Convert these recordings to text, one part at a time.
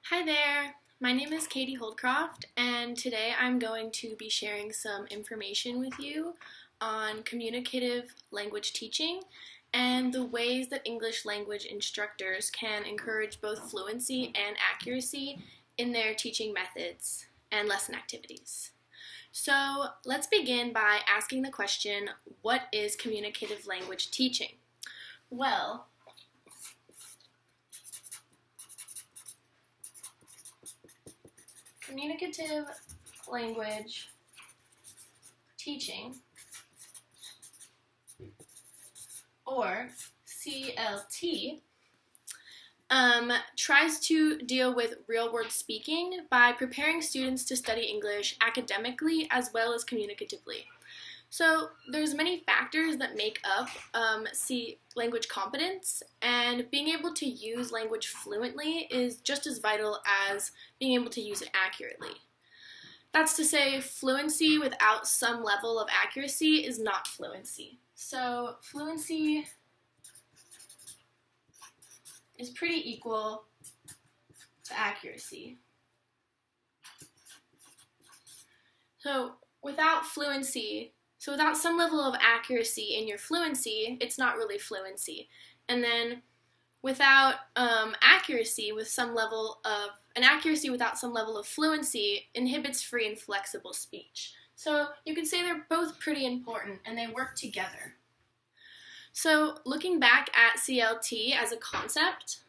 Hi there, my name is Katie Holdcroft, and today I'm going to be sharing some information with you on communicative language teaching and the ways that English language instructors can encourage both fluency and accuracy in their teaching methods and lesson activities. So let's begin by asking the question, what is communicative language teaching? Well, communicative language teaching, or CLT, tries to deal with real-world speaking by preparing students to study English academically as well as communicatively. So there's many factors that make up language competence, and being able to use language fluently is just as vital as being able to use it accurately. That's to say, fluency without some level of accuracy is not fluency. So fluency is pretty equal to accuracy. So without some level of accuracy in your fluency, it's not really fluency. And then without accuracy without some level of fluency inhibits free and flexible speech. So you could say they're both pretty important and they work together. So looking back at CLT as a concept,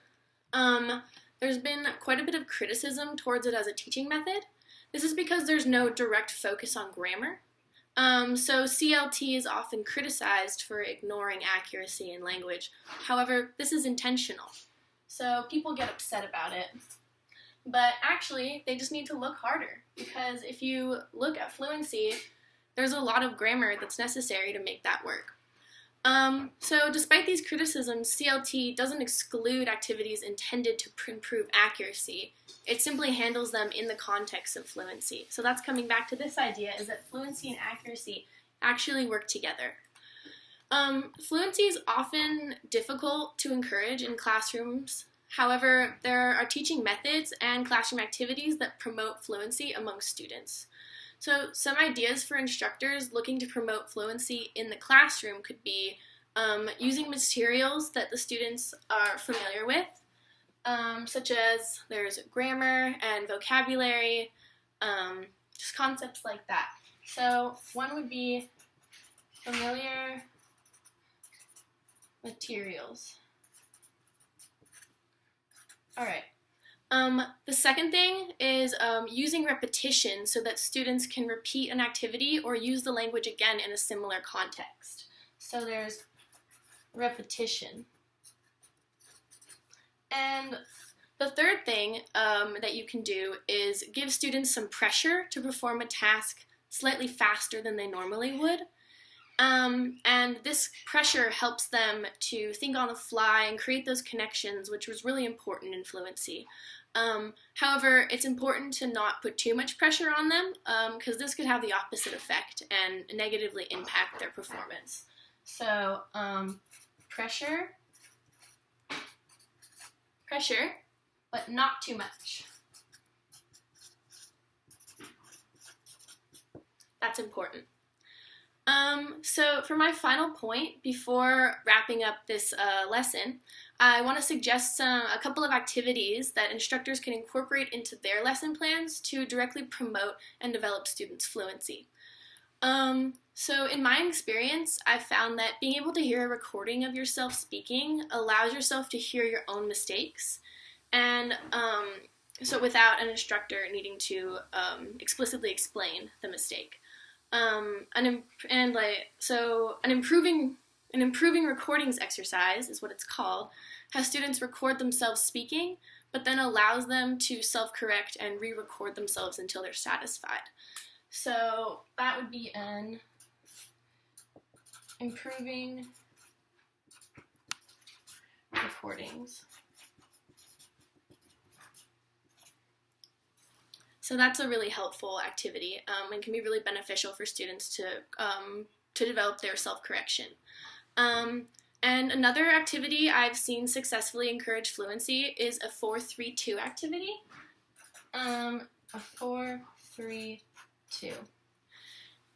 there's been quite a bit of criticism towards it as a teaching method. This is because there's no direct focus on grammar. So CLT is often criticized for ignoring accuracy in language. However, this is intentional. So people get upset about it. But actually, they just need to look harder, because if you look at fluency, there's a lot of grammar that's necessary to make that work. So despite these criticisms, CLT doesn't exclude activities intended to improve accuracy. It simply handles them in the context of fluency. So that's coming back to this idea, is that fluency and accuracy actually work together. Fluency is often difficult to encourage in classrooms. However, there are teaching methods and classroom activities that promote fluency among students. So some ideas for instructors looking to promote fluency in the classroom could be using materials that the students are familiar with, such as there's grammar and vocabulary, just concepts like that. So one would be familiar materials. All right. The second thing is using repetition so that students can repeat an activity or use the language again in a similar context. So there's repetition. And the third thing that you can do is give students some pressure to perform a task slightly faster than they normally would. And this pressure helps them to think on the fly and create those connections, which was really important in fluency. However, it's important to not put too much pressure on them, because this could have the opposite effect and negatively impact their performance. So, pressure, but not too much. That's important. So for my final point, before wrapping up this lesson, I want to suggest a couple of activities that instructors can incorporate into their lesson plans to directly promote and develop students' fluency. So in my experience, I've found that being able to hear a recording of yourself speaking allows yourself to hear your own mistakes, and so without an instructor needing to explicitly explain the mistake. An improving recordings exercise is what it's called, has students record themselves speaking, but then allows them to self-correct and re-record themselves until they're satisfied. So that would be an improving recordings. So that's a really helpful activity and can be really beneficial for students to develop their self-correction. And another activity I've seen successfully encourage fluency is a 4-3-2 activity. A 4, 3, 2.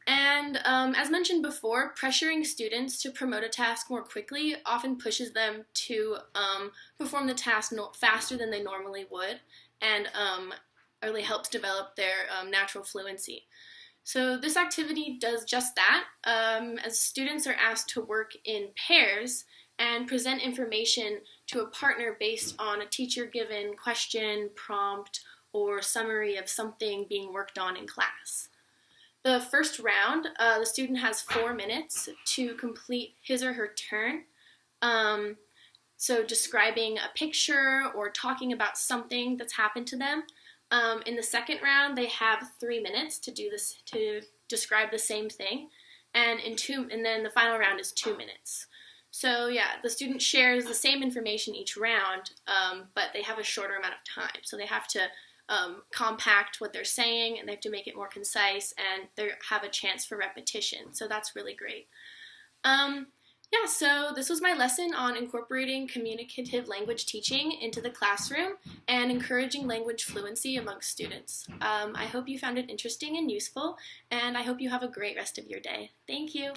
And as mentioned before, pressuring students to promote a task more quickly often pushes them to perform the task faster than they normally would, and really helps develop their natural fluency. So this activity does just that, as students are asked to work in pairs and present information to a partner based on a teacher-given question, prompt, or summary of something being worked on in class. The first round, the student has 4 minutes to complete his or her turn. So describing a picture or talking about something that's happened to them. In the second round, they have 3 minutes to do this, to describe the same thing, and then the final round is 2 minutes. So yeah, the student shares the same information each round, but they have a shorter amount of time. So they have to compact what they're saying, and they have to make it more concise, and they have a chance for repetition. So that's really great. Yeah, so this was my lesson on incorporating communicative language teaching into the classroom and encouraging language fluency amongst students. I hope you found it interesting and useful, and I hope you have a great rest of your day. Thank you.